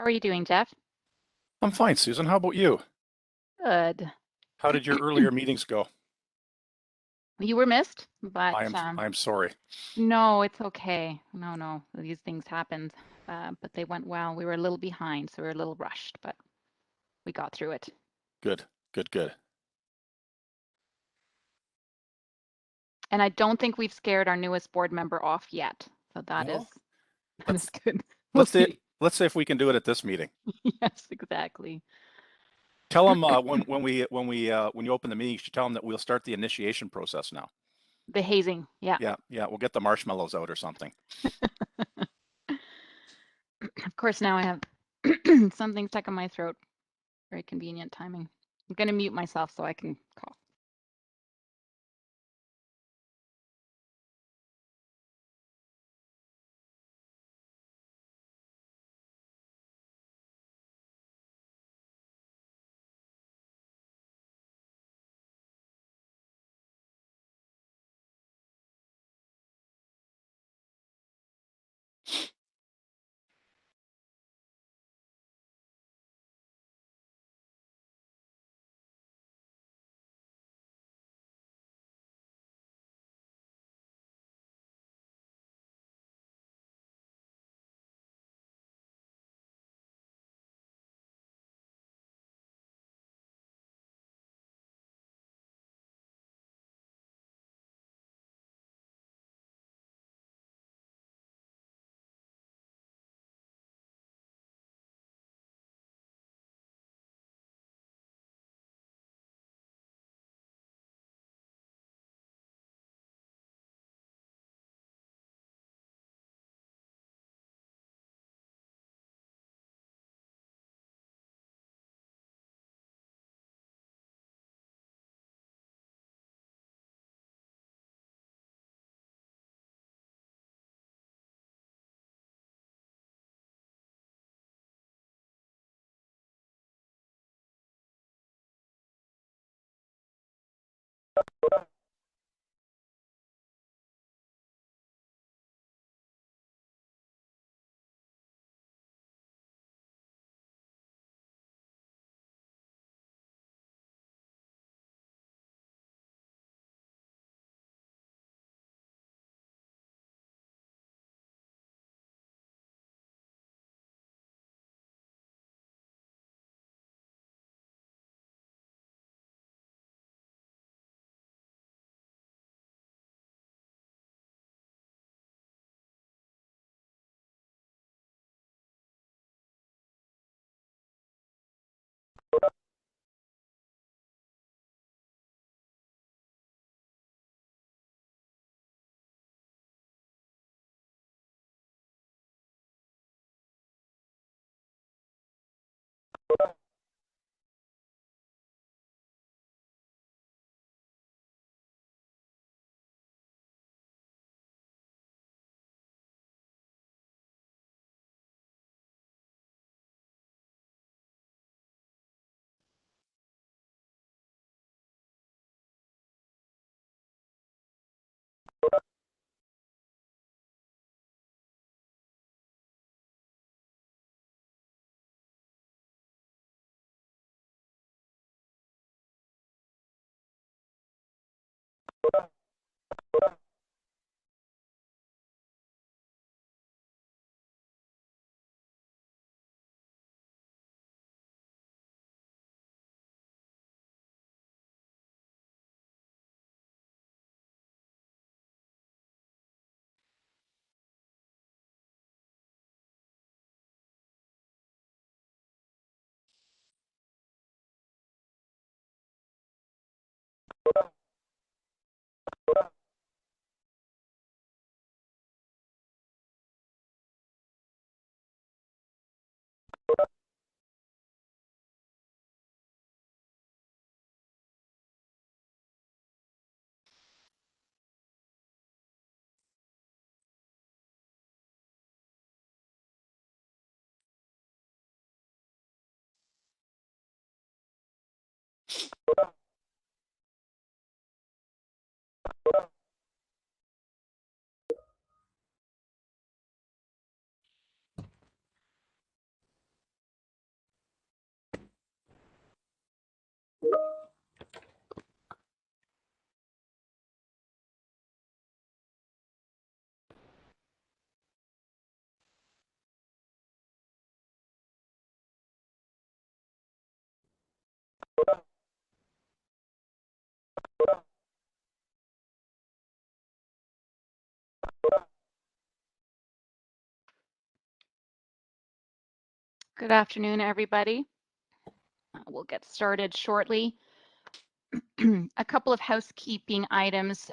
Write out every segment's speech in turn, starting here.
How are you doing, Jeff? I'm fine, Susan. How about you? Good. How did your earlier meetings go? You were missed, but I'm sorry. no, it's okay. No, these things happened, but they went well. We were a little behind, so we were a little rushed, but we got through it. Good. And I don't think we've scared our newest board member off yet, so that is Well, that is good. We'll let's see. see. Let's see if we can do it at this meeting. Yes, exactly. Tell them when you open the meeting, you should tell them that we'll start the initiation process now. The hazing, yeah. Yeah, we'll get the marshmallows out or something. Of course, now I have something stuck in my throat. Very convenient timing. I'm going to mute myself so I can cough. Good afternoon, everybody. We'll get started shortly. A couple of housekeeping items.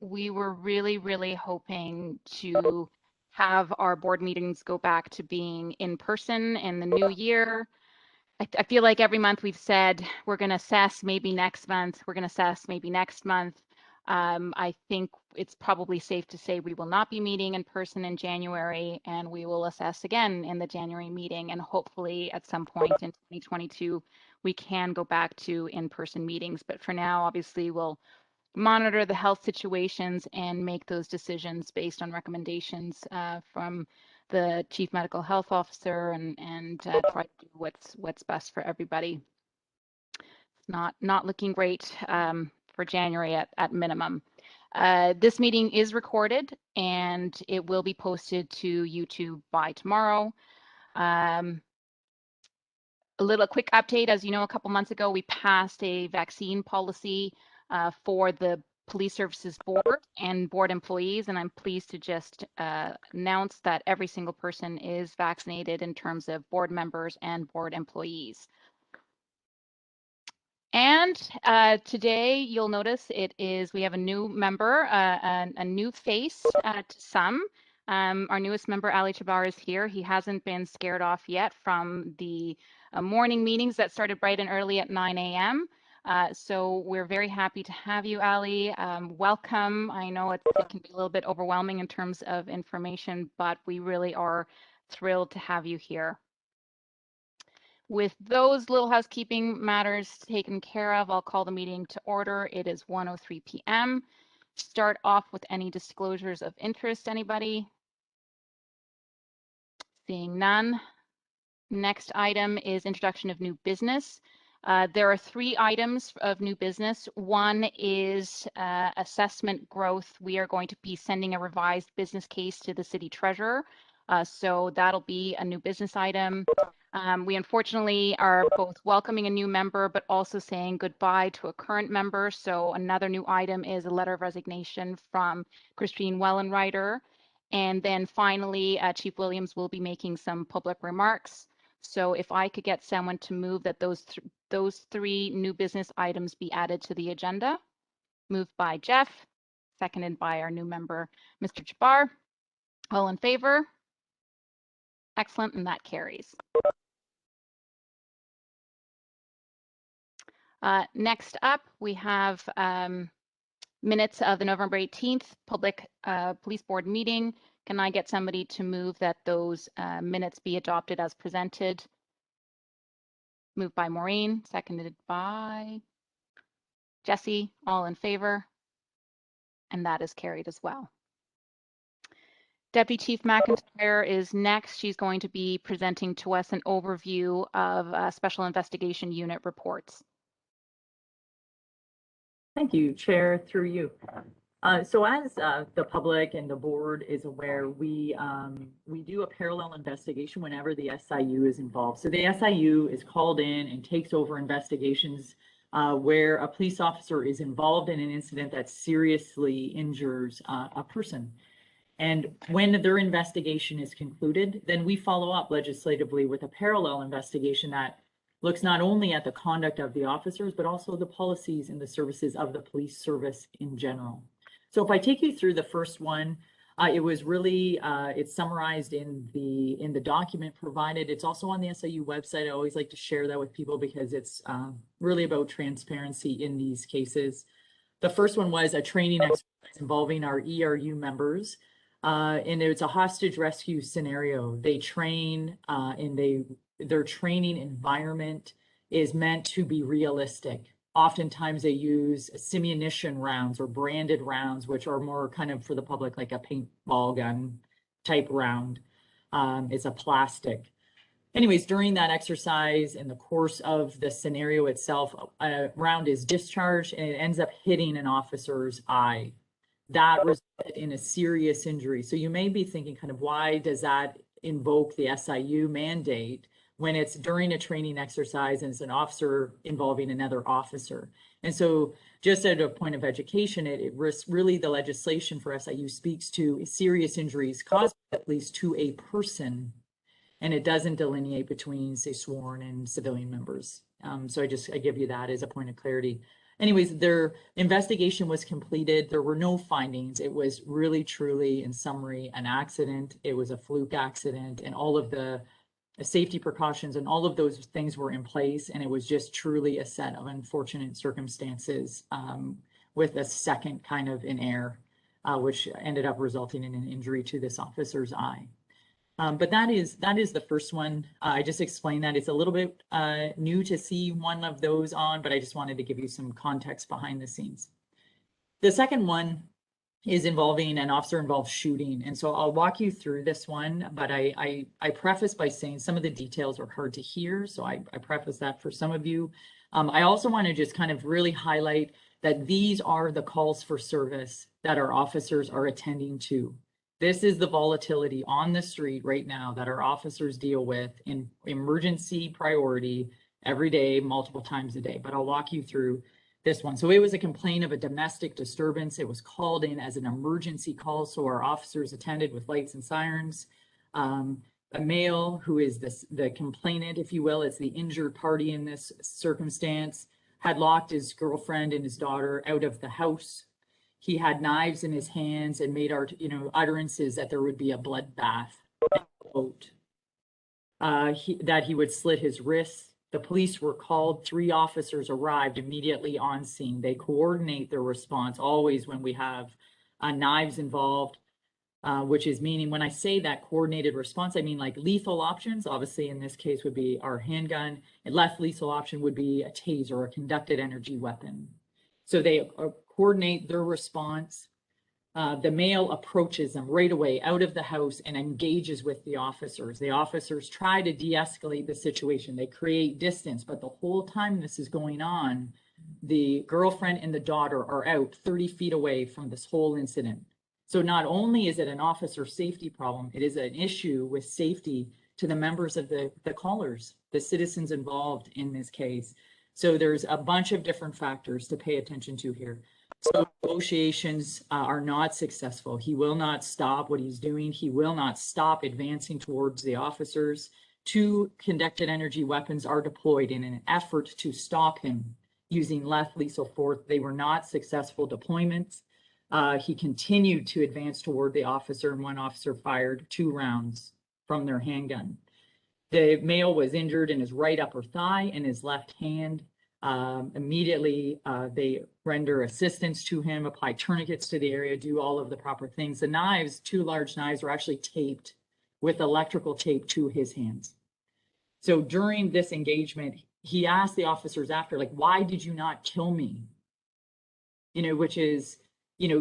We were really hoping to have our board meetings go back to being in person in the new year. I feel like every month we've said we're going to assess maybe next month, we're going to assess maybe next month. I think it's probably safe to say we will not be meeting in person in January, and we will assess again in the January meeting, and hopefully at some point in 2022 we can go back to in-person meetings. But for now, obviously, we'll monitor the health situations and make those decisions based on recommendations from the chief medical health officer, and try to do what's best for everybody. It's not looking great for January at minimum. This meeting is recorded and it will be posted to YouTube by tomorrow. A quick update, as you know, a couple months ago, we passed a vaccine policy for the Police Services Board and board employees, and I'm pleased to just announce that every single person is vaccinated in terms of board members and board employees. And today you'll notice we have a new member, a new face to some. Our newest member, Ali Chabar, is here. He hasn't been scared off yet from the morning meetings that started bright and early at 9 a.m. So we're very happy to have you, Ali. Welcome. I know it can be a little bit overwhelming in terms of information, but we really are thrilled to have you here. With those little housekeeping matters taken care of, I'll call the meeting to order. It is 1:03 p.m. Start off with any disclosures of interest, anybody? Seeing none. Next item is introduction of new business. There are 3 items of new business. One is assessment growth. We are going to be sending a revised business case to the city treasurer. So that'll be a new business item. We unfortunately are both welcoming a new member, but also saying goodbye to a current member. So another new item is a letter of resignation from Christine Wellenreiter. And then finally, Chief Williams will be making some public remarks. So if I could get someone to move that those 3 new business items be added to the agenda. Moved by Jeff, seconded by our new member, Mr. Chabar. All in favor? Excellent, and that carries. Next up, we have minutes of the November 18th Public Police Board meeting. Can I get somebody to move that those minutes be adopted as presented? Moved by Maureen, seconded by Jesse. All in favor? And that is carried as well. Deputy Chief McIntyre is next. She's going to be presenting to us an overview of Special Investigation Unit reports. Thank you, Chair, through you. So as the public and the board is aware, we do a parallel investigation whenever the SIU is involved. So the SIU is called in and takes over investigations where a police officer is involved in an incident that seriously injures a person. And when their investigation is concluded, then we follow up legislatively with a parallel investigation that looks not only at the conduct of the officers, but also the policies and the services of the police service in general. So if I take you through the first one, it was really, it's summarized in the document provided. It's also on the SIU website. I always like to share that with people because it's really about transparency in these cases. The first one was a training exercise involving our ERU members. And it's a hostage rescue scenario. They train and their training environment is meant to be realistic. Oftentimes they use simunition rounds or branded rounds, which are more kind of for the public, like a paintball gun type round. It's a plastic. Anyways, during that exercise, in the course of the scenario itself, a round is discharged and it ends up hitting an officer's eye. That resulted in a serious injury. So you may be thinking kind of, why does that invoke the SIU mandate when it's during a training exercise and it's an officer involving another officer? And so just at a point of education, it really the legislation for SIU speaks to serious injuries caused at least to a person, and it doesn't delineate between, say, sworn and civilian members. So I give you that as a point of clarity. Anyways, their investigation was completed. There were no findings. It was really, truly, in summary, an accident. It was a fluke accident, and all of the safety precautions and all of those things were in place. And it was just truly a set of unfortunate circumstances with a second kind of in air, which ended up resulting in an injury to this officer's eye. But that is the first one. I just explained that. It's a little bit new to see one of those on, but I just wanted to give you some context behind the scenes. The second one is involving an officer-involved shooting. And so I'll walk you through this one, but I preface by saying some of the details are hard to hear. So I preface that for some of you. I also want to just kind of really highlight that these are the calls for service that our officers are attending to. This is the volatility on the street right now that our officers deal with in emergency priority every day, multiple times a day. But I'll walk you through this one. So it was a complaint of a domestic disturbance. It was called in as an emergency call. So our officers attended with lights and sirens. A male who is the complainant, if you will, it's the injured party in this circumstance, had locked his girlfriend and his daughter out of the house. He had knives in his hands and made utterances that there would be a bloodbath, that he would slit his wrists. The police were called. 3 officers arrived immediately on scene. They coordinate their response always when we have knives involved, which is meaning when I say that coordinated response, I mean like lethal options. Obviously, in this case would be our handgun. And less lethal option would be a taser or a conducted energy weapon. So they coordinate their response. The male approaches them right away out of the house and engages with the officers. The officers try to de-escalate the situation. They create distance, but the whole time this is going on, the girlfriend and the daughter are out 30 feet away from this whole incident. So not only is it an officer safety problem, it is an issue with safety to the members of the callers, the citizens involved in this case. So there's a bunch of different factors to pay attention to here. So negotiations are not successful. He will not stop what he's doing. He will not stop advancing towards the officers. 2 conducted energy weapons are deployed in an effort to stop him using less lethal force. They were not successful deployments. He continued to advance toward the officer, and 1 officer fired 2 rounds from their handgun. The male was injured in his right upper thigh and his left hand. Immediately, they render assistance to him, apply tourniquets to the area, do all of the proper things. The knives, 2 large knives, were actually taped with electrical tape to his hands. So during this engagement, he asked the officers after, like, why did you not kill me? Which is,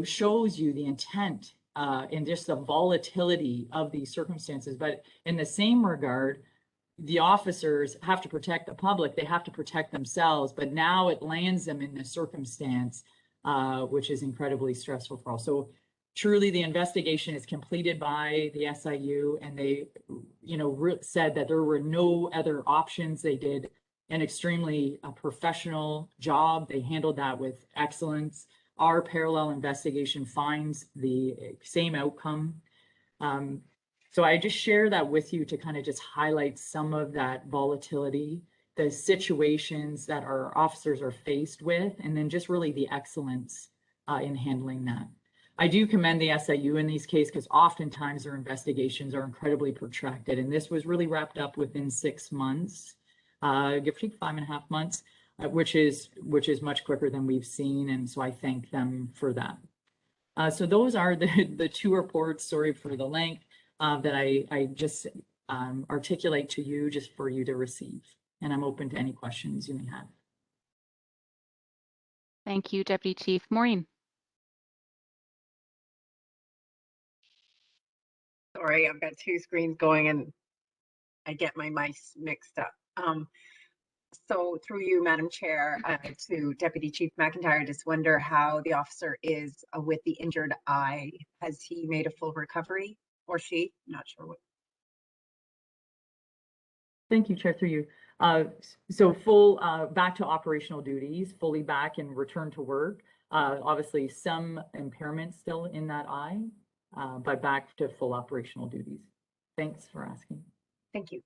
shows you the intent and just the volatility of these circumstances. But in the same regard, the officers have to protect the public, they have to protect themselves, but now it lands them in this circumstance, which is incredibly stressful for all. So truly the investigation is completed by the SIU, and they, said that there were no other options. They did an extremely professional job. They handled that with excellence. Our parallel investigation finds the same outcome. So I just share that with you to kind of just highlight some of that volatility the situations that our officers are faced with, and then just really the excellence in handling that. I do commend the SIU in these cases because oftentimes their investigations are incredibly protracted, and this was really wrapped up within 6 months, give or take 5.5 months, which is much quicker than we've seen, and so I thank them for that. So those are the 2 reports. Sorry for the length that I just articulate to you just for you to receive, and I'm open to any questions you may have. Thank you, Deputy Chief. Maureen. Sorry, I've got 2 screens going and I get my mice mixed up. So through you, Madam Chair, to Deputy Chief McIntyre, I just wonder how the officer is with the injured eye. Has he made a full recovery, or she? Not sure what. Thank you, Chair, through you. So full back to operational duties, fully back and return to work. Obviously some impairment still in that eye, but back to full operational duties. Thanks for asking. Thank you.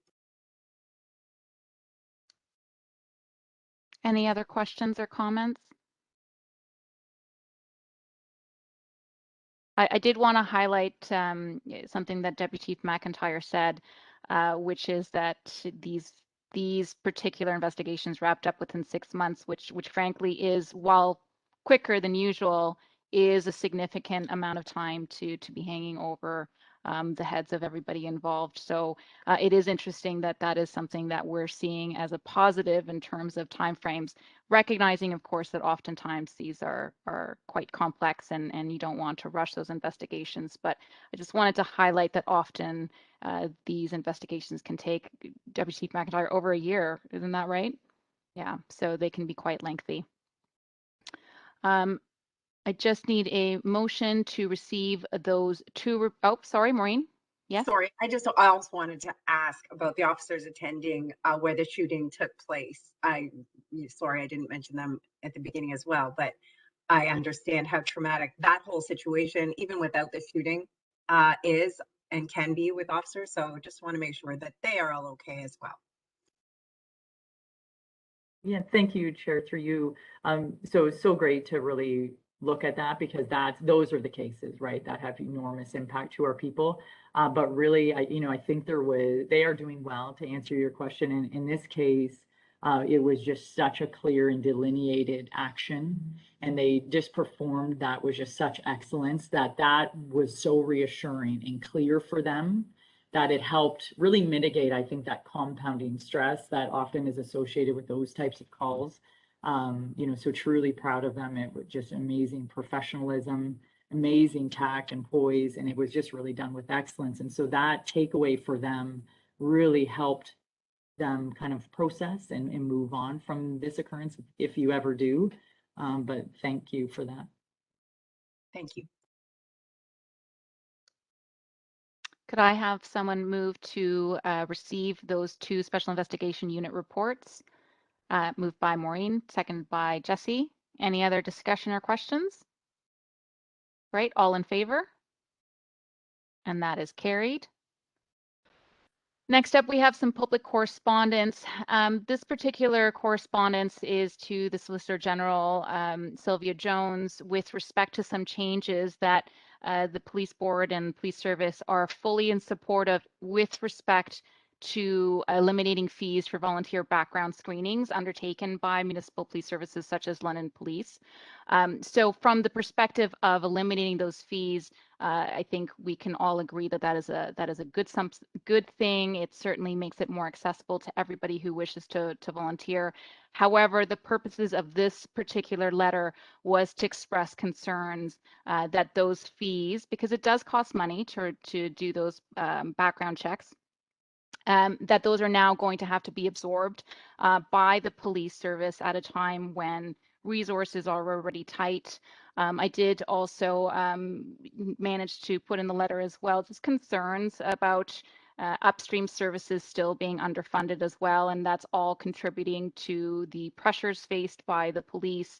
Any other questions or comments? I did want to highlight something that Deputy Chief McIntyre said, which is that these particular investigations wrapped up within 6 months, which frankly is, while quicker than usual, is a significant amount of time to be hanging over the heads of everybody involved. So it is interesting that that is something that we're seeing as a positive in terms of timeframes, recognizing, of course, that oftentimes these are quite complex and you don't want to rush those investigations. But I just wanted to highlight that often these investigations can take, Deputy Chief McIntyre, over a year. Isn't that right? Yeah, so they can be quite lengthy. I just need a motion to receive those 2. Oh, sorry, Maureen. Yes. Sorry, I also wanted to ask about the officers attending where the shooting took place. Sorry, I didn't mention them at the beginning as well, but I understand how traumatic that whole situation, even without the shooting, is and can be with officers. So just want to make sure that they are all okay as well. Yeah, thank you, Chair, through you. So it's so great to really look at that, because those are the cases, right, that have enormous impact to our people. But really, I think they are doing well, to answer your question. And in this case, it was just such a clear and delineated action, and they just performed that with just such excellence that was so reassuring and clear for them, that it helped really mitigate, I think, that compounding stress that often is associated with those types of calls. So truly proud of them. It was just amazing professionalism, amazing tact and poise, and it was just really done with excellence. And so that takeaway for them really helped them kind of process and move on from this occurrence, if you ever do. But thank you for that. Thank you. Could I have someone move to receive those 2 Special Investigation Unit reports? Moved by Maureen, seconded by Jesse. Any other discussion or questions? Right, all in favor? And that is carried. Next up, we have some public correspondence. This particular correspondence is to the Solicitor General, Sylvia Jones, with respect to some changes that the Police Board and Police Service are fully in support of with respect to eliminating fees for volunteer background screenings undertaken by municipal police services such as London Police. So from the perspective of eliminating those fees, I think we can all agree that that is a good thing. It certainly makes it more accessible to everybody who wishes to volunteer. However, the purposes of this particular letter was to express concerns that those fees, because it does cost money to do those background checks, that those are now going to have to be absorbed by the police service at a time when resources are already tight. I did also manage to put in the letter as well just concerns about upstream services still being underfunded as well, and that's all contributing to the pressures faced by the police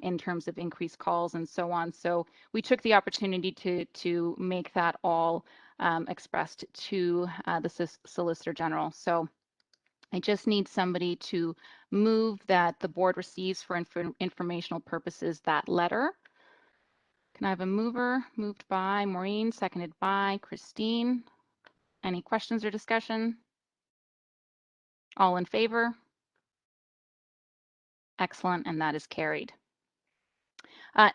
in terms of increased calls and so on. So we took the opportunity to make that all expressed to the Solicitor General. So I just need somebody to move that the board receives for informational purposes that letter. Can I have a mover? Moved by Maureen, seconded by Christine. Any questions or discussion? All in favor? Excellent, and that is carried.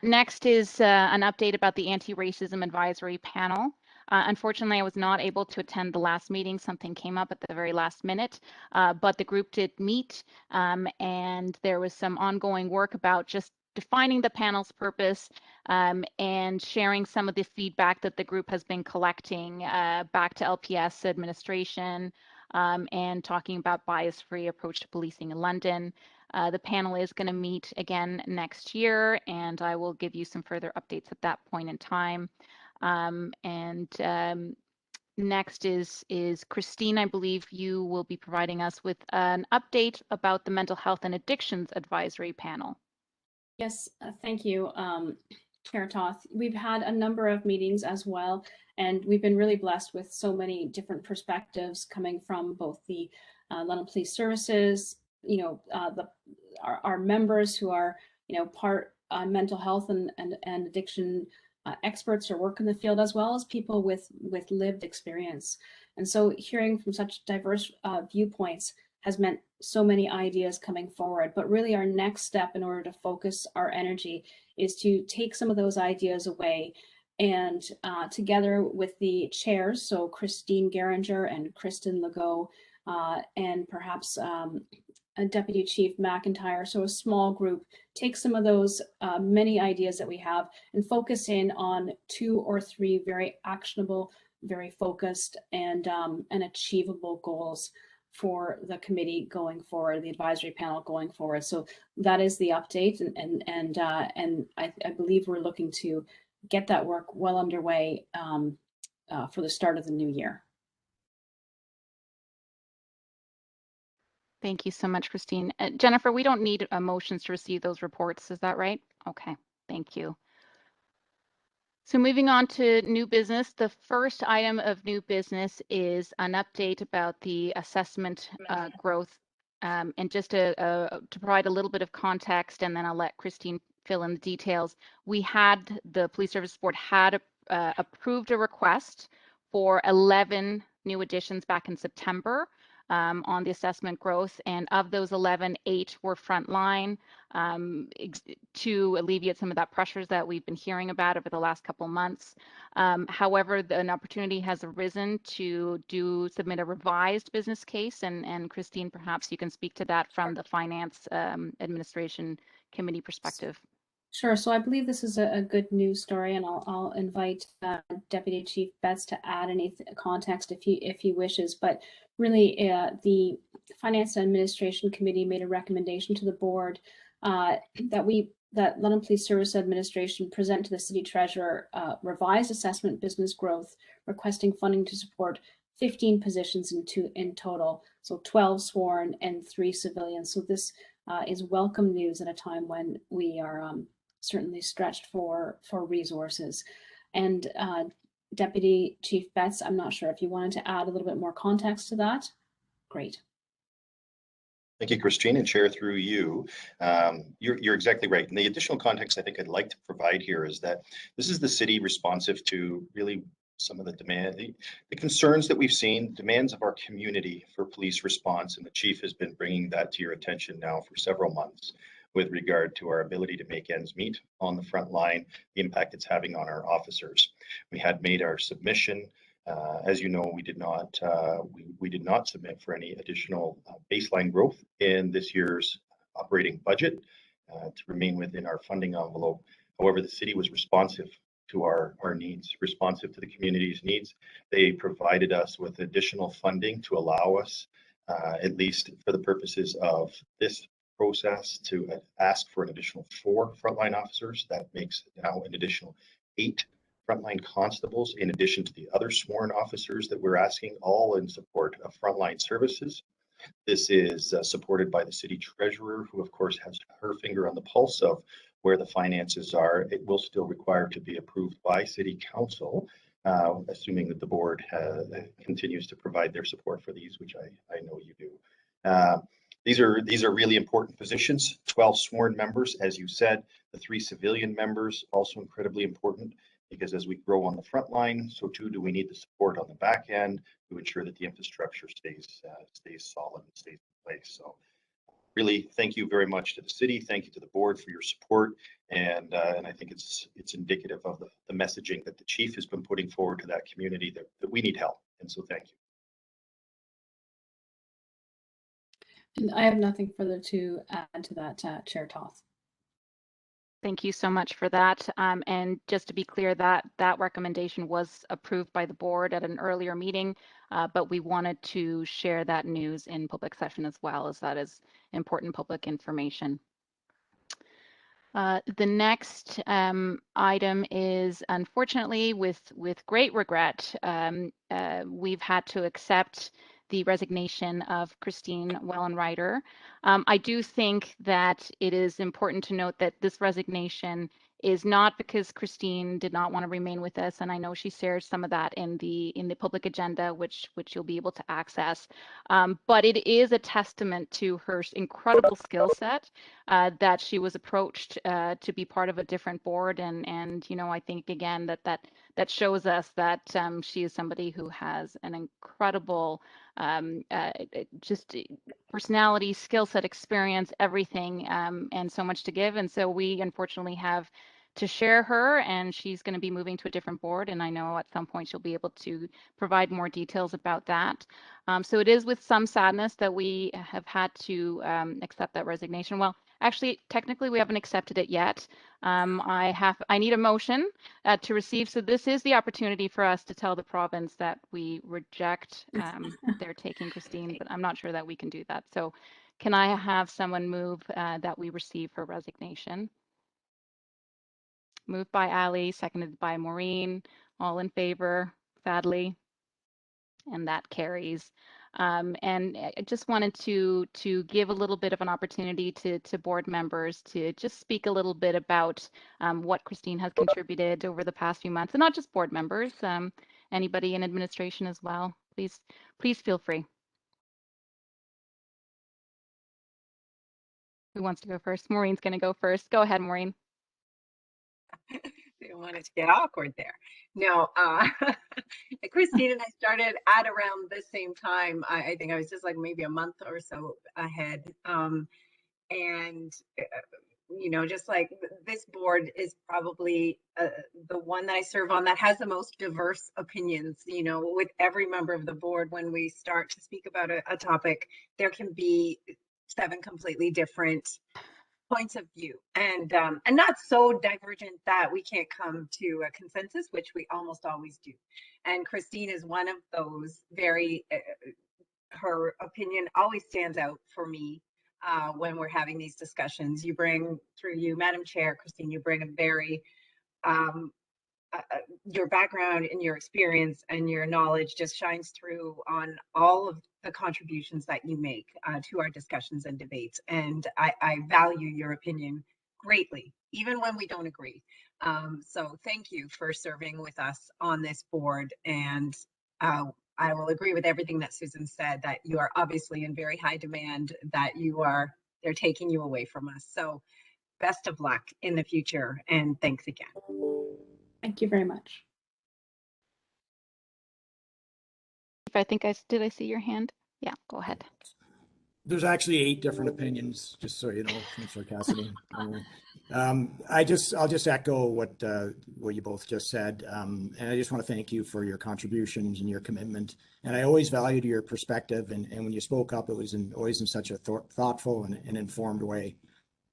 Next is an update about the Anti-Racism Advisory Panel. Unfortunately, I was not able to attend the last meeting. Something came up at the very last minute, but the group did meet, and there was some ongoing work about just defining the panel's purpose and sharing some of the feedback that the group has been collecting back to LPS administration and talking about bias-free approach to policing in London. The panel is going to meet again next year, and I will give you some further updates at that point in time. Next is Christine. I believe you will be providing us with an update about the Mental Health and Addictions Advisory Panel. Yes, thank you, Chair Toth. We've had a number of meetings as well, and we've been really blessed with so many different perspectives coming from both the London Police Services, our members who are, part mental health and addiction experts or work in the field, as well as people with lived experience. And so hearing from such diverse viewpoints has meant so many ideas coming forward, but really our next step in order to focus our energy is to take some of those ideas away and together with the chairs, so Christine Geringer and Kristen Legault, and perhaps Deputy Chief McIntyre, so a small group, take some of those many ideas that we have and focus in on 2 or 3 very actionable, very focused and achievable goals for the committee going forward, the advisory panel going forward. So that is the update, and I believe we're looking to get that work well underway for the start of the new year. Thank you so much, Christine. Jennifer, we don't need motions to receive those reports. Is that right? Okay, thank you. So moving on to new business, the first item of new business is an update about the assessment growth. And just to provide a little bit of context, and then I'll let Christine fill in the details. The Police Service Board had approved a request for 11 new additions back in September on the assessment growth, and of those 11, 8 were frontline to alleviate some of that pressures that we've been hearing about over the last couple months. However, an opportunity has arisen to submit a revised business case, and Christine, perhaps you can speak to that from the Finance Administration Committee perspective. Sure. So I believe this is a good news story, and I'll invite Deputy Chief Betts to add any context if he wishes. But really, the Finance and Administration Committee made a recommendation to the board that London Police Service Administration present to the City Treasurer revised assessment business growth, requesting funding to support 15 positions in total, so 12 sworn and 3 civilians. So this is welcome news at a time when we are certainly stretched for resources. And Deputy Chief Betts, I'm not sure if you wanted to add a little bit more context to that. Great. Thank you, Christine, and Chair, through you. You're exactly right. And the additional context I think I'd like to provide here is that this is the city responsive to really some of the the concerns that we've seen, demands of our community for police response, and the chief has been bringing that to your attention now for several months with regard to our ability to make ends meet on the front line, the impact it's having on our officers. We had made our submission. As you know, we did not submit for any additional baseline growth in this year's operating budget to remain within our funding envelope. However, the city was responsive to our needs, responsive to the community's needs. They provided us with additional funding to allow us, at least for the purposes of this process, to ask for an additional 4 frontline officers. That makes now an additional 8 frontline constables, in addition to the other sworn officers that we're asking, all in support of frontline services. This is supported by the city treasurer, who of course has her finger on the pulse of where the finances are. It will still require to be approved by city council, assuming that the board continues to provide their support for these, which I know you do. These are really important positions. 12 sworn members, as you said, the 3 civilian members also incredibly important, because as we grow on the front line, so too do we need the support on the back end to ensure that the infrastructure stays solid and stays in place. So really, thank you very much to the city. Thank you to the board for your support. And I think it's indicative of the messaging that the chief has been putting forward to that community that we need help. And so thank you. And I have nothing further to add to that, Chair Toth. Thank you so much for that. And just to be clear, that recommendation was approved by the board at an earlier meeting, but we wanted to share that news in public session as well, as that is important public information. The next item is, unfortunately, with great regret, we've had to accept the resignation of Christine Wellenreiter. I do think that it is important to note that this resignation is not because Christine did not want to remain with us, and I know she shares some of that in the public agenda, which you'll be able to access. But it is a testament to her incredible skill set that she was approached to be part of a different board, and you know, I think again that shows us that she is somebody who has an incredible just personality, skill set, experience, everything, and so much to give. And so we unfortunately have to share her, and she's going to be moving to a different board. And I know at some point she'll be able to provide more details about that. So it is with some sadness that we have had to accept that resignation. Well, actually, technically, we haven't accepted it yet. I need a motion to receive. So this is the opportunity for us to tell the province that we reject their taking Christine, but I'm not sure that we can do that. So can I have someone move that we receive her resignation? Moved by Ali, seconded by Maureen. All in favor, sadly, and that carries. And I just wanted to give a little bit of an opportunity to board members to just speak a little bit about what Christine has contributed over the past few months, and not just board members, anybody in administration as well. Please feel free. Who wants to go first? Maureen's going to go first. Go ahead, Maureen. Didn't want it to get awkward there. No, Christine and I started at around the same time. I think I was just like maybe a month or so ahead. And you know, just like this board is probably the one that I serve on that has the most diverse opinions. You know, with every member of the board, when we start to speak about a topic, there can be 7 completely different points of view, and not so divergent that we can't come to a consensus, which we almost always do. And Christine is one of those very, her opinion always stands out for me when we're having these discussions. You bring, through you, Madam Chair, Christine, you bring a very your background and your experience and your knowledge just shines through on all of the contributions that you make to our discussions and debates. And I value your opinion greatly, even when we don't agree. So thank you for serving with us on this board. And I will agree with everything that Susan said, that you are obviously in very high demand, that they're taking you away from us. So best of luck in the future, and thanks again. Thank you very much. Did I see your hand? Yeah, go ahead. There's actually 8 different opinions, just so you know, Councillor Cassidy. I'll just echo what you both just said, and I just want to thank you for your contributions and your commitment. And I always valued your perspective, and when you spoke up, it was always in such a thoughtful and informed way.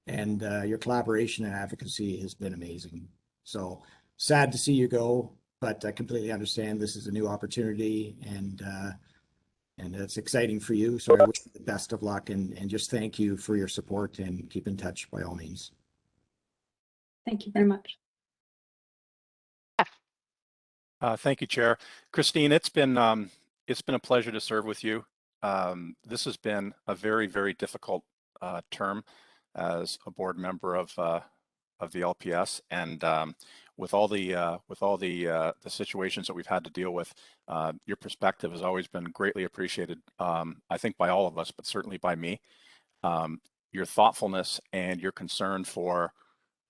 And your collaboration and advocacy has been amazing. So sad to see you go, but I completely understand this is a new opportunity, and it's exciting for you. So I wish you the best of luck, and just thank you for your support, and keep in touch by all means. Thank you very much. Thank you, Chair. Christine, it's been a pleasure to serve with you. This has been a very, very difficult term as a board member of the LPS, and with all the situations that we've had to deal with, your perspective has always been greatly appreciated. I think by all of us, but certainly by me. Your thoughtfulness and your concern for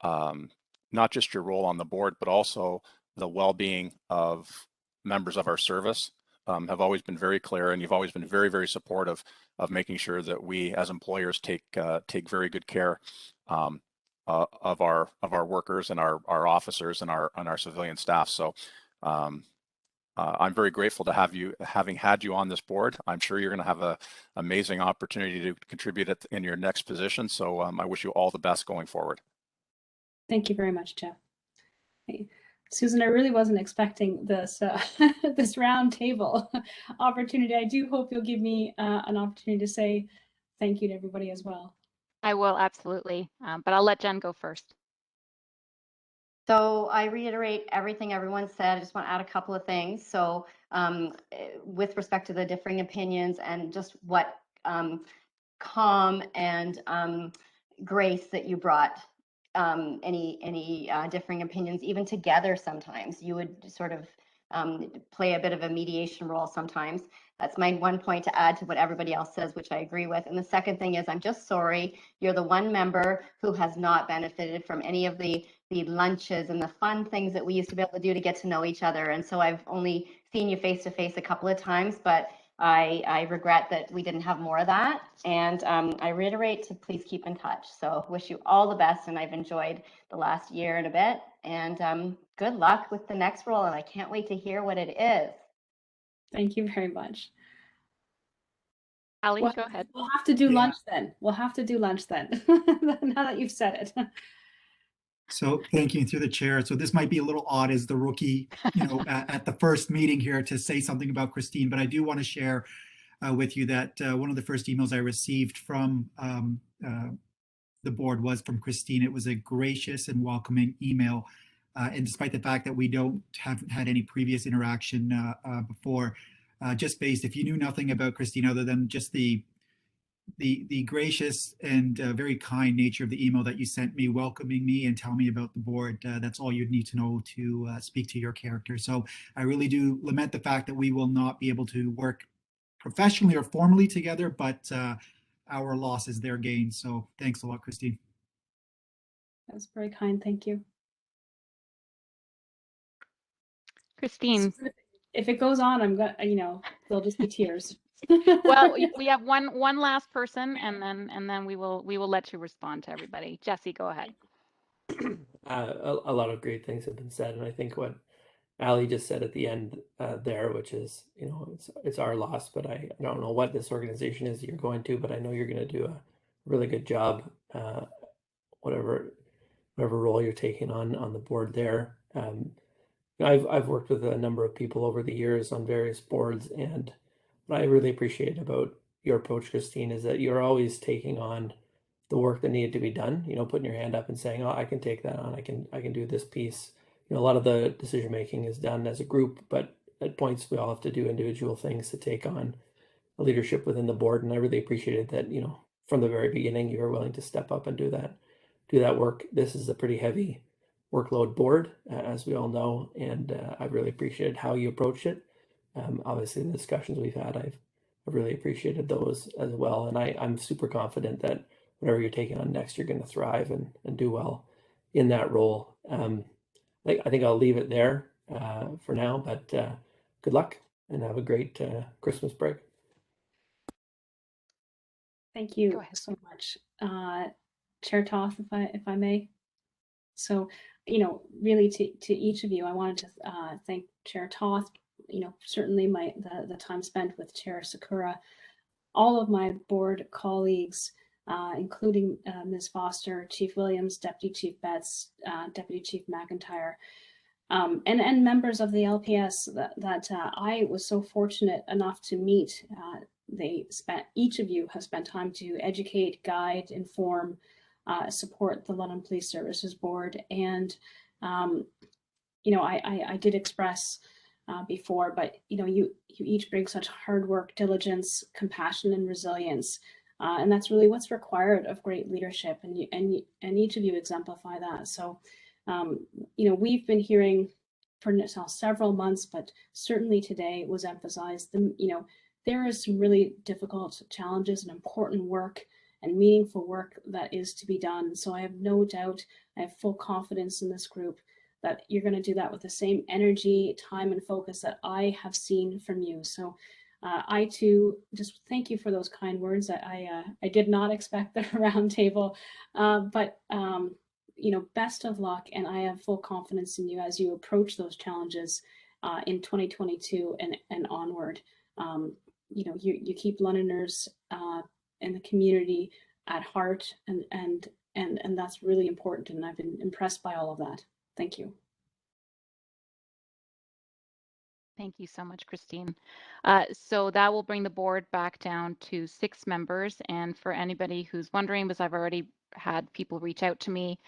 not just your role on the board, but also the well-being of members of our service have always been very clear, and you've always been very, very supportive of making sure that we as employers take very good care of our workers and our officers and our civilian staff. So I'm very grateful to having had you on this board. I'm sure you're going to have an amazing opportunity to contribute in your next position. So I wish you all the best going forward. Thank you very much, Jeff. Hey, Susan, I really wasn't expecting this this round table opportunity. I do hope you'll give me an opportunity to say thank you to everybody as well. I will, absolutely. But I'll let Jen go first. So I reiterate everything everyone said. I just want to add a couple of things. So with respect to the differing opinions and just what calm and grace that you brought, any differing opinions, even together sometimes, you would sort of play a bit of a mediation role sometimes. That's my one point to add to what everybody else says, which I agree with. And the second thing is, I'm just sorry you're the one member who has not benefited from any of the lunches and the fun things that we used to be able to do to get to know each other. And so I've only seen you face to face a couple of times, but I regret that we didn't have more of that. And I reiterate to please keep in touch. So wish you all the best. And I've enjoyed the last year and a bit. And good luck with the next role. And I can't wait to hear what it is. Thank you very much. Ali, go ahead. We'll have to do lunch then. We'll have to do lunch then, now that you've said it. So thank you through the chair. So this might be a little odd as the rookie, at the first meeting here to say something about Christine, but I do want to share with you that one of the first emails I received from the board was from Christine. It was a gracious and welcoming email. And despite the fact that we haven't had any previous interaction before, just based, if you knew nothing about Christine other than just the gracious and very kind nature of the email that you sent me, welcoming me and telling me about the board, that's all you'd need to know to speak to your character. So I really do lament the fact that we will not be able to work professionally or formally together, but our loss is their gain. So thanks a lot, Christine. That's very kind. Thank you. Christine. If it goes on, I'm gonna, there'll just be tears. Well, we have one last person, and then we will let you respond to everybody. Jesse, go ahead. A lot of great things have been said, and I think what Ali just said at the end there, which is, it's our loss, but I don't know what this organization is you're going to, but I know you're going to do a really good job, whatever role you're taking on the board there. I've worked with a number of people over the years on various boards, and what I really appreciate about your approach, Christine, is that you're always taking on the work that needed to be done, putting your hand up and saying, oh, I can take that on. I can do this piece. A lot of the decision making is done as a group, but at points we all have to do individual things to take on leadership within the board. And I really appreciated that, from the very beginning, you were willing to step up and do that work. This is a pretty heavy workload board, as we all know, and I really appreciated how you approached it. Obviously, the discussions we've had, I've really appreciated those as well. And I'm super confident that whatever you're taking on next, you're going to thrive and do well in that role. I think I'll leave it there for now, but good luck and have a great Christmas break. Thank you so much. Chair Toth, if I may. So, really to each of you, I wanted to thank Chair Toth, certainly the time spent with Chair Sakura, all of my board colleagues, including Ms. Foster, Chief Williams, Deputy Chief Betts, Deputy Chief McIntyre, and members of the LPS that I was so fortunate enough to meet. Each of you have spent time to educate, guide, inform, support the London Police Services Board. And, I did express before, but, you each bring such hard work, diligence, compassion, and resilience. And that's really what's required of great leadership. And each of you exemplify that. So We've been hearing for now several months, but certainly today was emphasized. There is some really difficult challenges and important work and meaningful work that is to be done. So I have no doubt, I have full confidence in this group that you're going to do that with the same energy, time, and focus that I have seen from you. So I too just thank you for those kind words. I did not expect the round table, but best of luck, and I have full confidence in you as you approach those challenges in 2022 and onward. You keep Londoners and the community at heart, and that's really important. And I've been impressed by all of that. Thank you. Thank you so much, Christine. So that will bring the board back down to 6 members. And for anybody who's wondering, because I've already had people reach out to me,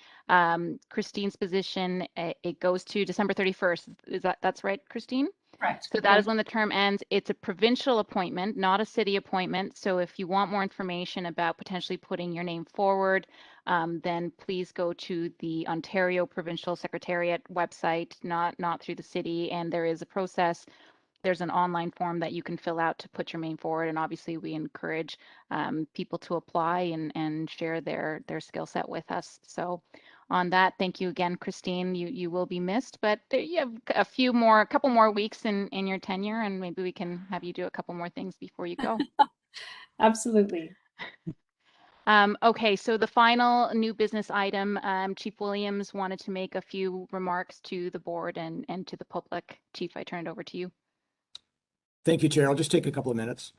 Christine's position, it goes to December 31st. That's right, Christine? Correct. So that is when the term ends. It's a provincial appointment, not a city appointment. So if you want more information about potentially putting your name forward, then please go to the Ontario Provincial Secretariat website, not through the city. And there is a process. There's an online form that you can fill out to put your name forward. And obviously we encourage people to apply and share their skill set with us. So on that, thank you again, Christine. You will be missed, but you have a couple more weeks in your tenure, and maybe we can have you do a couple more things before you go. Absolutely. Okay, so the final new business item, Chief Williams wanted to make a few remarks to the board and to the public. Chief, I turn it over to you. Thank you, Chair. I'll just take a couple of minutes.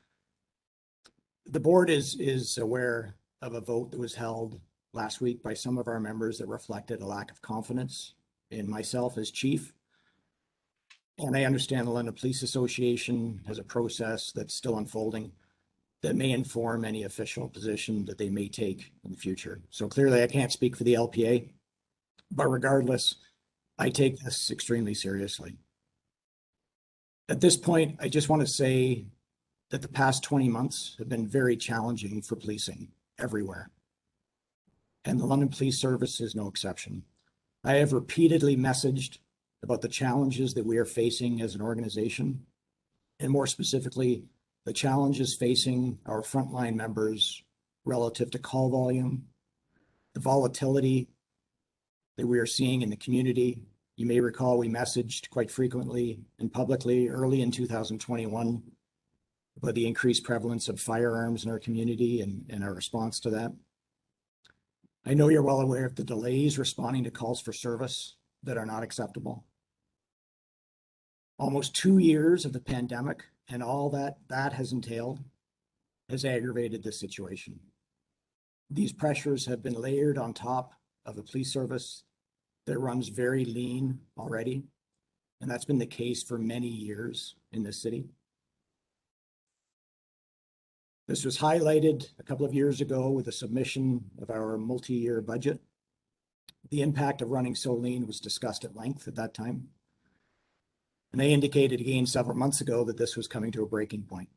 The board is aware of a vote that was held last week by some of our members that reflected a lack of confidence in myself as chief. And I understand the London Police Association has a process that's still unfolding that may inform any official position that they may take in the future. So clearly I can't speak for the LPA, but regardless, I take this extremely seriously. At this point, I just want to say that the past 20 months have been very challenging for policing everywhere. And the London Police Service is no exception. I have repeatedly messaged about the challenges that we are facing as an organization, and more specifically, the challenges facing our frontline members relative to call volume, the volatility that we are seeing in the community. You may recall we messaged quite frequently and publicly early in 2021 about the increased prevalence of firearms in our community and our response to that. I know you're well aware of the delays responding to calls for service that are not acceptable. Almost 2 years of the pandemic and all that has entailed has aggravated this situation. These pressures have been layered on top of a police service that runs very lean already, and that's been the case for many years in this city. This was highlighted a couple of years ago with the submission of our multi-year budget. The impact of running so lean was discussed at length at that time. And they indicated again several months ago that this was coming to a breaking point.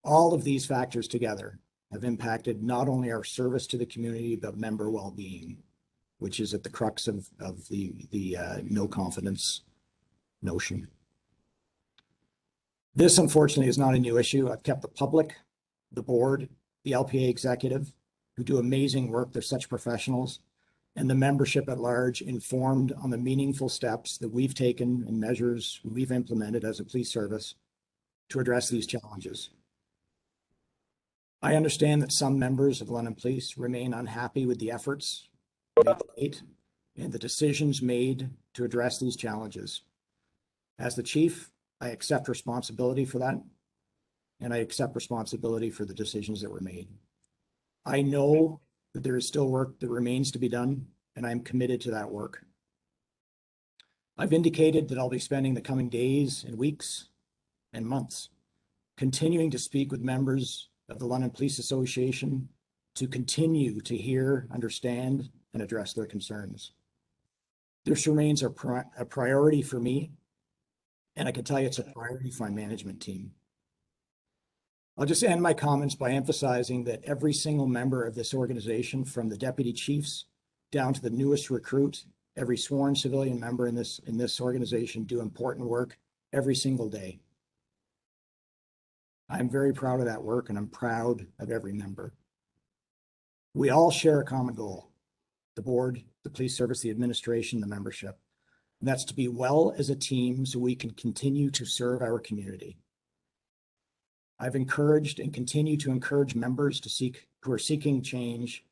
All of these factors together have impacted not only our service to the community, but member well-being, which is at the crux of the no confidence notion. This, unfortunately, is not a new issue. I've kept the public, the board, the LPA executive, who do amazing work, they're such professionals, and the membership at large informed on the meaningful steps that we've taken and measures we've implemented as a police service to address these challenges. I understand that some members of London Police remain unhappy with the efforts made to date and the decisions made to address these challenges. As the chief, I accept responsibility for that, and I accept responsibility for the decisions that were made. I know that there is still work that remains to be done, and I'm committed to that work. I've indicated that I'll be spending the coming days and weeks and months continuing to speak with members of the London Police Association to continue to hear, understand, and address their concerns. This remains a priority for me, and I can tell you it's a priority for my management team. I'll just end my comments by emphasizing that every single member of this organization, from the deputy chiefs down to the newest recruit every sworn civilian member in this organization do important work every single day. I'm very proud of that work, and I'm proud of every member. We all share a common goal: the board, the police service, the administration, the membership. And that's to be well as a team so we can continue to serve our community. I've encouraged and continue to encourage members who are seeking change,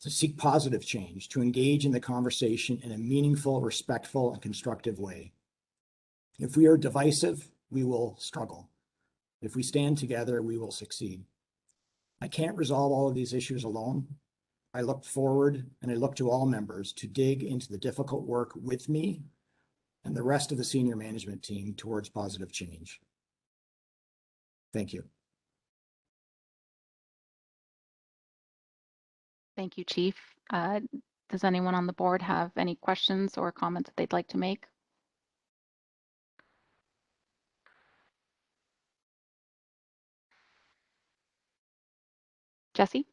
to seek positive change, to engage in the conversation in a meaningful, respectful, and constructive way. If we are divisive, we will struggle. If we stand together, we will succeed. I can't resolve all of these issues alone. I look forward and I look to all members to dig into the difficult work with me and the rest of the senior management team towards positive change. Thank you. Thank you, Chief. Does anyone on the board have any questions or comments that they'd like to make? Jesse?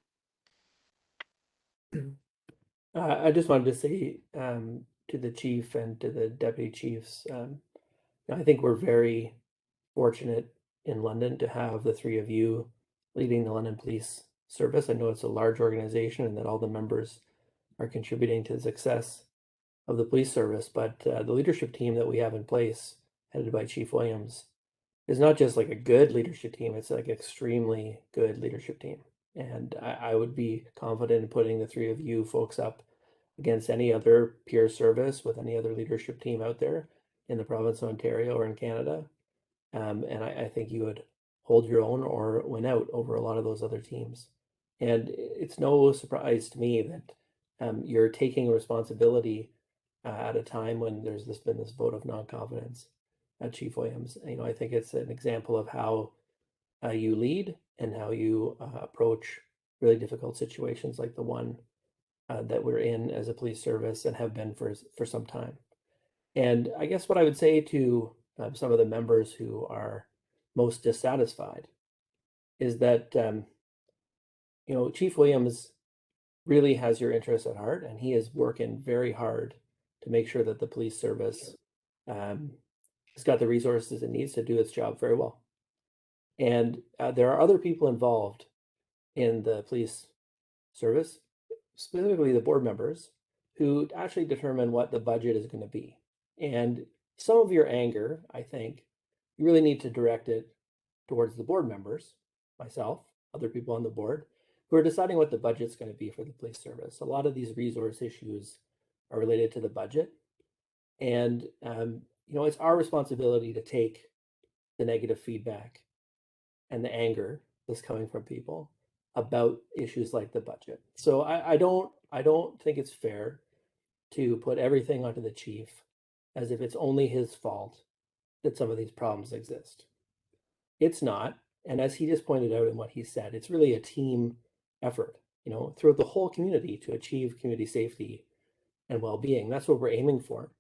I just wanted to say to the chief and to the deputy chiefs, I think we're very fortunate in London to have the three of you leading the London Police Service. I know it's a large organization and that all the members are contributing to the success of the police service, but the leadership team that we have in place, headed by Chief Williams, is not just like a good leadership team, it's like extremely good leadership team. And I would be confident in putting the three of you folks up against any other peer service with any other leadership team out there in the province of Ontario or in Canada. And I think you would hold your own or win out over a lot of those other teams. And it's no surprise to me that you're taking responsibility at a time when there's been this vote of non-confidence at Chief Williams. I think it's an example of how you lead and how you approach really difficult situations like the one that we're in as a police service and have been for some time. And I guess what I would say to some of the members who are most dissatisfied is that Chief Williams really has your interests at heart, and he is working very hard to make sure that the police service has got the resources it needs to do its job very well. And there are other people involved in the police service, specifically the board members, who actually determine what the budget is going to be. And some of your anger, I think, you really need to direct it towards the board members, myself, other people on the board, who are deciding what the budget's going to be for the police service. A lot of these resource issues are related to the budget. And, it's our responsibility to take the negative feedback and the anger that's coming from people about issues like the budget. So I don't think it's fair to put everything onto the chief as if it's only his fault that some of these problems exist. It's not. And as he just pointed out in what he said, it's really a team effort, throughout the whole community to achieve community safety and well-being. That's what we're aiming for.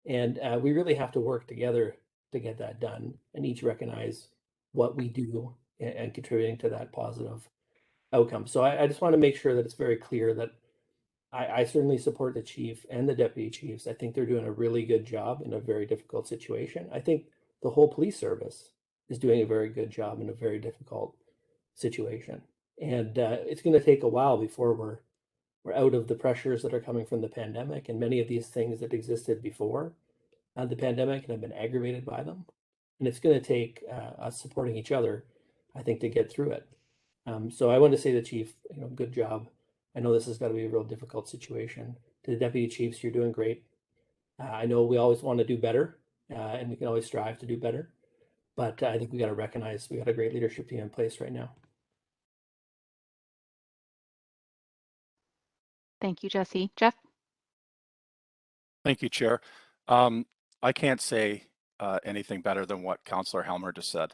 And we really have to work together to get that done and each recognize what we do and contributing to that positive outcome. So I just want to make sure that it's very clear that I certainly support the chief and the deputy chiefs. I think they're doing a really good job in a very difficult situation. I think the whole police service is doing a very good job in a very difficult situation. And it's going to take a while before we're out of the pressures that are coming from the pandemic, and many of these things that existed before the pandemic and have been aggravated by them. And it's going to take us supporting each other, I think, to get through it. So I want to say to the chief, good job. I know this has got to be a real difficult situation. To the deputy chiefs, you're doing great. I know we always want to do better, and we can always strive to do better. But I think we got to recognize we got a great leadership team in place right now. Thank you, Jesse. Jeff? Thank you, Chair. I can't say anything better than what Councillor Helmer just said.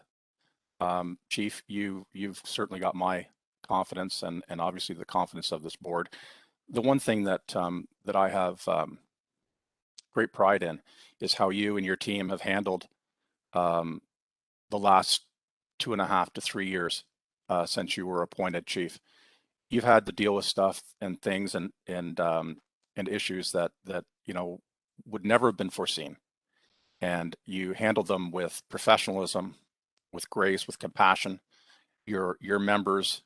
Chief, you've certainly got my confidence and obviously the confidence of this board. The one thing that that I have great pride in is how you and your team have handled the last 2.5 to 3 years since you were appointed chief. You've had to deal with stuff and things and and issues that would never have been foreseen. And you handled them with professionalism, with grace, with compassion. Your members,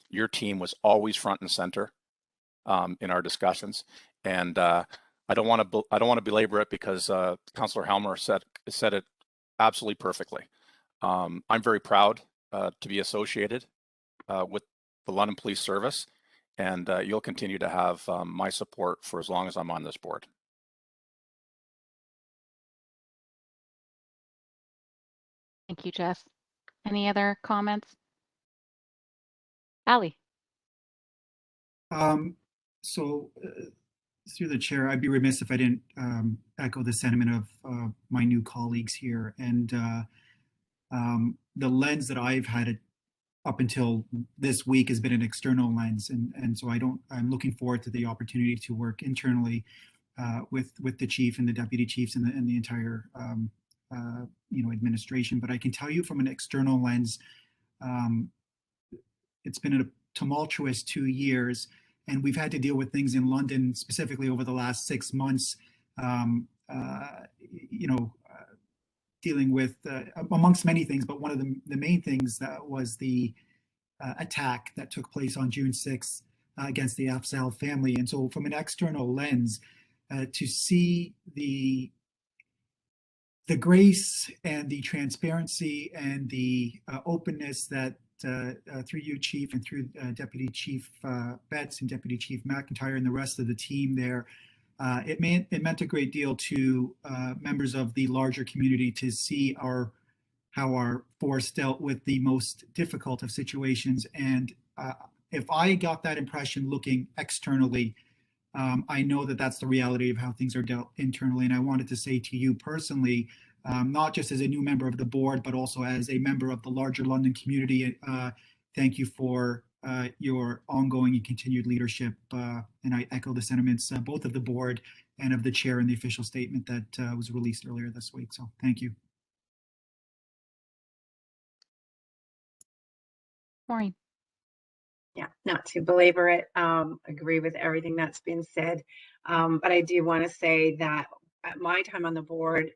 your team was always front and center in our discussions. And I don't want to belabor it because Councillor Helmer said it absolutely perfectly. I'm very proud to be associated with the London Police Service, and you'll continue to have my support for as long as I'm on this board. Thank you, Jess. Any other comments? Ali. So through the chair, I'd be remiss if I didn't echo the sentiment of my new colleagues here. And the lens that I've had up until this week has been an external lens. And so I'm looking forward to the opportunity to work internally with the chief and the deputy chiefs and the entire administration. But I can tell you from an external lens, it's been a tumultuous 2 years, and we've had to deal with things in London specifically over the last 6 months, dealing with, amongst many things, but one of the main things that was the attack that took place on June 6th against the Afzaal family. And so from an external lens, to see the grace and the transparency and the openness that through you, Chief, and through Deputy Chief Betts and Deputy Chief McIntyre and the rest of the team there, it meant a great deal to members of the larger community to see how our force dealt with the most difficult of situations. And if I got that impression looking externally, I know that that's the reality of how things are dealt internally. And I wanted to say to you personally, not just as a new member of the board, but also as a member of the larger London community, thank you for your ongoing and continued leadership. And I echo the sentiments both of the board and of the chair in the official statement that was released earlier this week. So thank you. Maureen. Yeah, not to belabor it, agree with everything that's been said. But I do want to say that my time on the board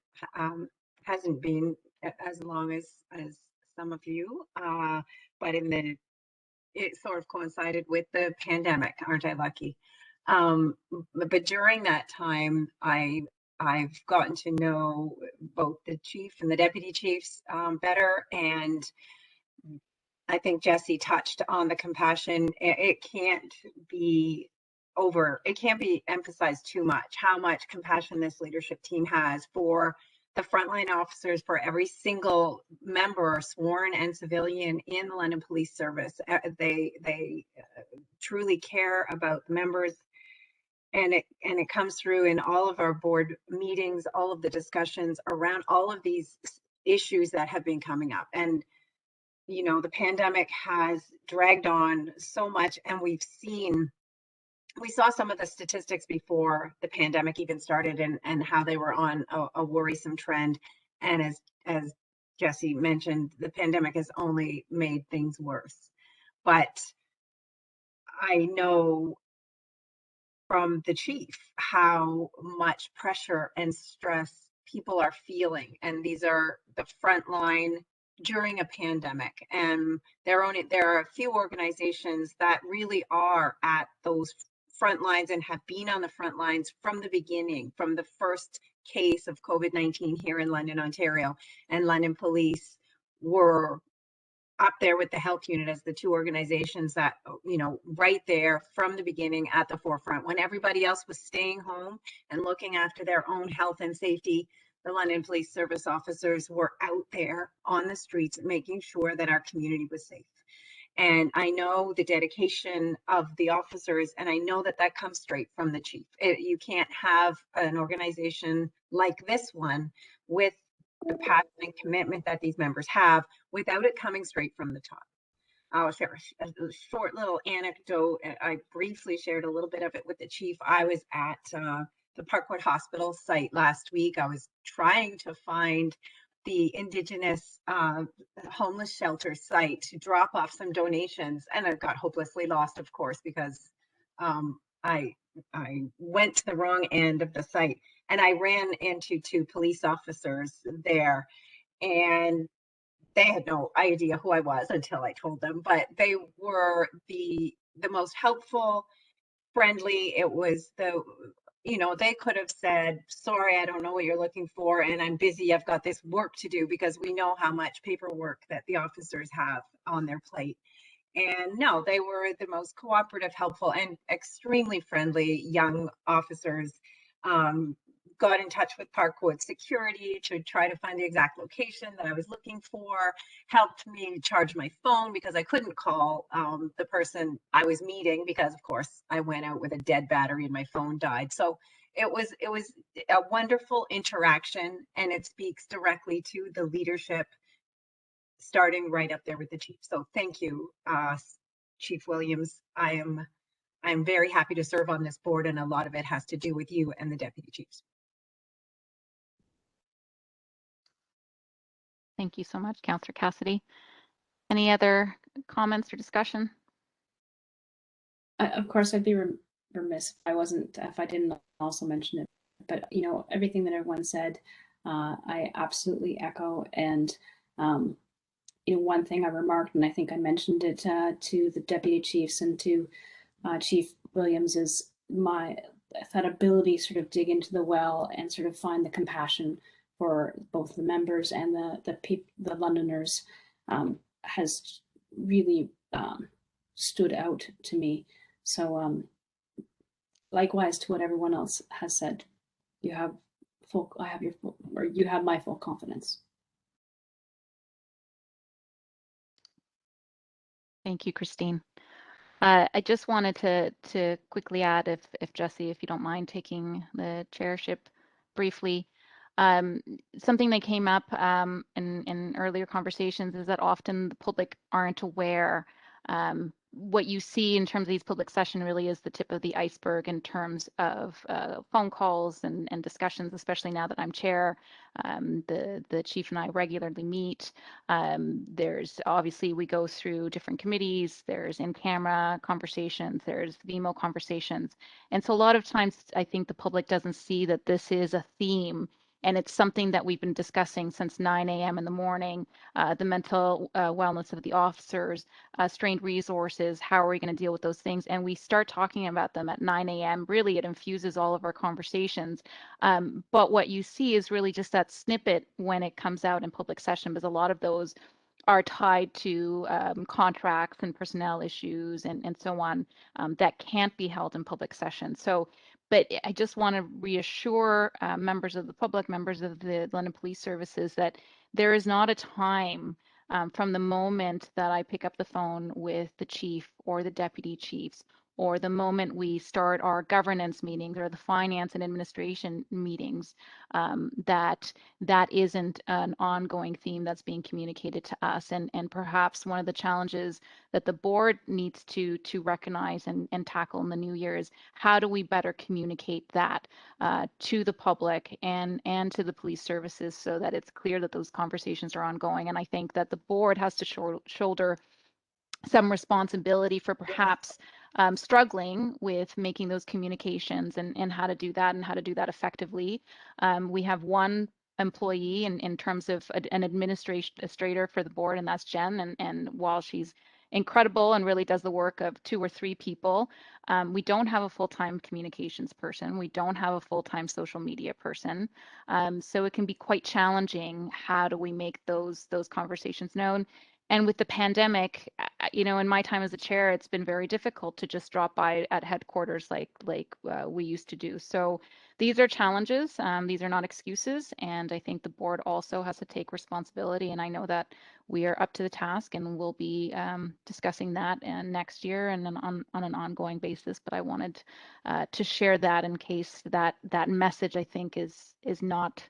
hasn't been as long as some of you, but it sort of coincided with the pandemic. Aren't I lucky? But during that time, I've gotten to know both the chief and the deputy chiefs better, and I think Jesse touched on the compassion. It can't be emphasized too much how much compassion this leadership team has for the frontline officers, for every single member, sworn and civilian, in the London Police Service. They truly care about the members, and it comes through in all of our board meetings, all of the discussions around all of these issues that have been coming up. And the pandemic has dragged on so much, and we saw some of the statistics before the pandemic even started, and how they were on a worrisome trend. And as Jesse mentioned, the pandemic has only made things worse. But I know from the chief how much pressure and stress people are feeling, and these are the front line during a pandemic. And there are a few organizations that really are at those front lines and have been on the front lines from the beginning, from the first case of COVID-19 here in London, Ontario. And London Police were up there with the health unit as the two organizations that, right there from the beginning at the forefront. When everybody else was staying home and looking after their own health and safety, the London Police Service officers were out there on the streets making sure that our community was safe. And I know the dedication of the officers, and I know that comes straight from the chief. You can't have an organization like this one with the passion and commitment that these members have without it coming straight from the top. I'll share a short little anecdote. I briefly shared a little bit of it with the chief. I was at the Parkwood Hospital site last week. I was trying to find the Indigenous homeless shelter site to drop off some donations, and I got hopelessly lost, of course, because I I went to the wrong end of the site, and I ran into 2 police officers there, and they had no idea who I was until I told them, but they were the most helpful, friendly. It was they could have said, sorry, I don't know what you're looking for, and I'm busy, I've got this work to do, because we know how much paperwork that the officers have on their plate. And no, they were the most cooperative, helpful, and extremely friendly young officers. Got in touch with Parkwood Security to try to find the exact location that I was looking for, helped me charge my phone because I couldn't call the person I was meeting, because of course I went out with a dead battery and my phone died. So it was a wonderful interaction, and it speaks directly to the leadership, starting right up there with the chief. So thank you, Chief Williams. I'm very happy to serve on this board, and a lot of it has to do with you and the deputy chiefs. Thank you so much, Councillor Cassidy. Any other comments or discussion? Of course, I'd be remiss if I didn't also mention it. But everything that everyone said, I absolutely echo. And one thing I remarked, and I think I mentioned it to the deputy chiefs and to Chief Williams, is that ability to sort of dig into the well and sort of find the compassion for both the members and the Londoners has really stood out to me. So likewise to what everyone else has said, you have my full confidence. Thank you, Christine. I just wanted to quickly add, if Jesse, if you don't mind taking the chairship briefly. Something that came up in earlier conversations is that often the public aren't aware. What you see in terms of these public session really is the tip of the iceberg in terms of phone calls and discussions, especially now that I'm chair. The chief and I regularly meet. There's obviously, we go through different committees, there's in-camera conversations, there's VMO conversations. And so a lot of times I think the public doesn't see that this is a theme, and it's something that we've been discussing since 9 a.m. in the morning, the mental wellness of the officers, strained resources, how are we going to deal with those things? And we start talking about them at 9 a.m. Really, it infuses all of our conversations. But what you see is really just that snippet when it comes out in public session, because a lot of those are tied to contracts and personnel issues and so on that can't be held in public session. So, but I just want to reassure members of the public, members of the London Police Services, that there is not a time from the moment that I pick up the phone with the chief or the deputy chiefs, or the moment we start our governance meetings or the finance and administration meetings, that isn't an ongoing theme that's being communicated to us. And perhaps one of the challenges that the board needs to recognize and tackle in the new year is, how do we better communicate that to the public and to the police services, so that it's clear that those conversations are ongoing. And I think that the board has to shoulder some responsibility for perhaps struggling with making those communications and how to do that and how to do that effectively. We have one employee in terms of an administrator for the board, and that's Jen. And while she's incredible and really does the work of 2 or 3 people, we don't have a full-time communications person. We don't have a full-time social media person. So it can be quite challenging. How do we make those conversations known? And with the pandemic, in my time as a chair, it's been very difficult to just drop by at headquarters like we used to do. So these are challenges. These are not excuses. And I think the board also has to take responsibility. And I know that we are up to the task, and we'll be discussing that next year and on an ongoing basis. But I wanted to share that in case that message, I think, is not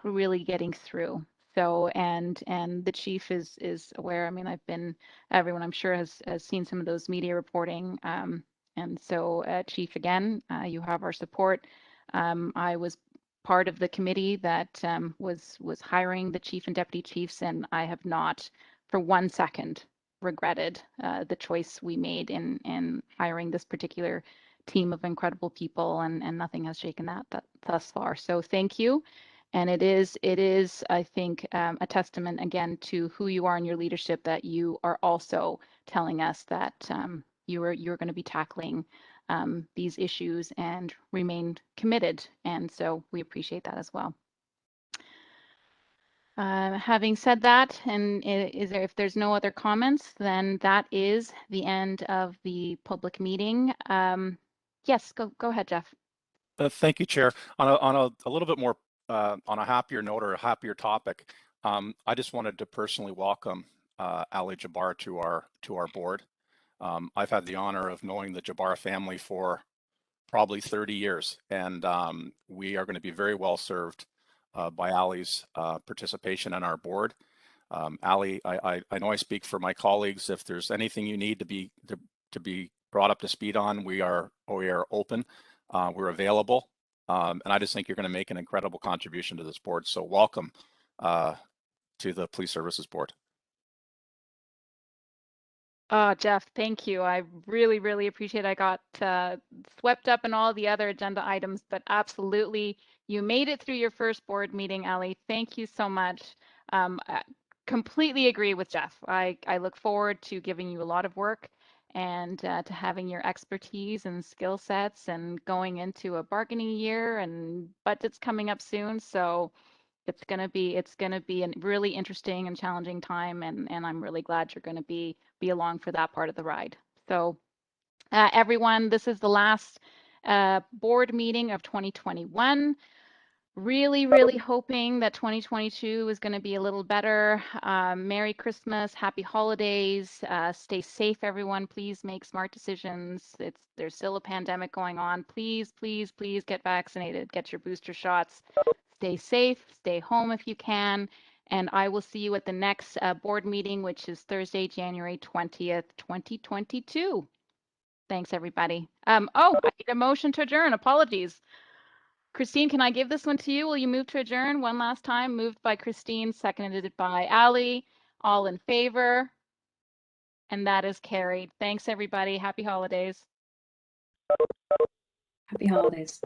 really getting through. So, and the chief is aware. I mean, everyone I'm sure has seen some of those media reporting. And so, chief, again, you have our support. I was part of the committee that was hiring the chief and deputy chiefs, and I have not for 1 second regretted the choice we made in hiring this particular team of incredible people, and nothing has shaken that thus far. So thank you. And it is, I think, a testament again to who you are in your leadership, that you are also telling us that you're going to be tackling these issues and remain committed. And so we appreciate that as well. Having said that, and if there's no other comments, then that is the end of the public meeting. Yes, go ahead, Jeff. Thank you, Chair. On a little bit more, on a happier note or a happier topic, I just wanted to personally welcome Ali Jabbar to our board. I've had the honor of knowing the Jabbar family for probably 30 years, and we are going to be very well served by Ali's participation on our board. Ali, I know I speak for my colleagues. If there's anything you need to be brought up to speed on, we are open. We're available, and I just think you're going to make an incredible contribution to this board. So welcome to the Police Services Board. Jeff, thank you. I really, really appreciate it. I got swept up in all the other agenda items, but absolutely, you made it through your first board meeting, Ali. Thank you so much. I completely agree with Jeff. I look forward to giving you a lot of work and to having your expertise and skill sets, and going into a bargaining year and budgets coming up soon. So it's gonna be a really interesting and challenging time, and I'm really glad you're gonna be along for that part of the ride. So everyone, this is the last board meeting of 2021. Really, really hoping that 2022 is going to be a little better. Merry Christmas, happy holidays, stay safe, everyone. Please make smart decisions. There's still a pandemic going on. Please, please, please get vaccinated, get your booster shots. Stay safe, stay home if you can. And I will see you at the next board meeting, which is Thursday, January 20th, 2022. Thanks, everybody. Oh, I need a motion to adjourn. Apologies. Christine, can I give this one to you? Will you move to adjourn one last time? Moved by Christine, seconded by Ali. All in favor? And that is carried. Thanks, everybody. Happy holidays. Happy holidays.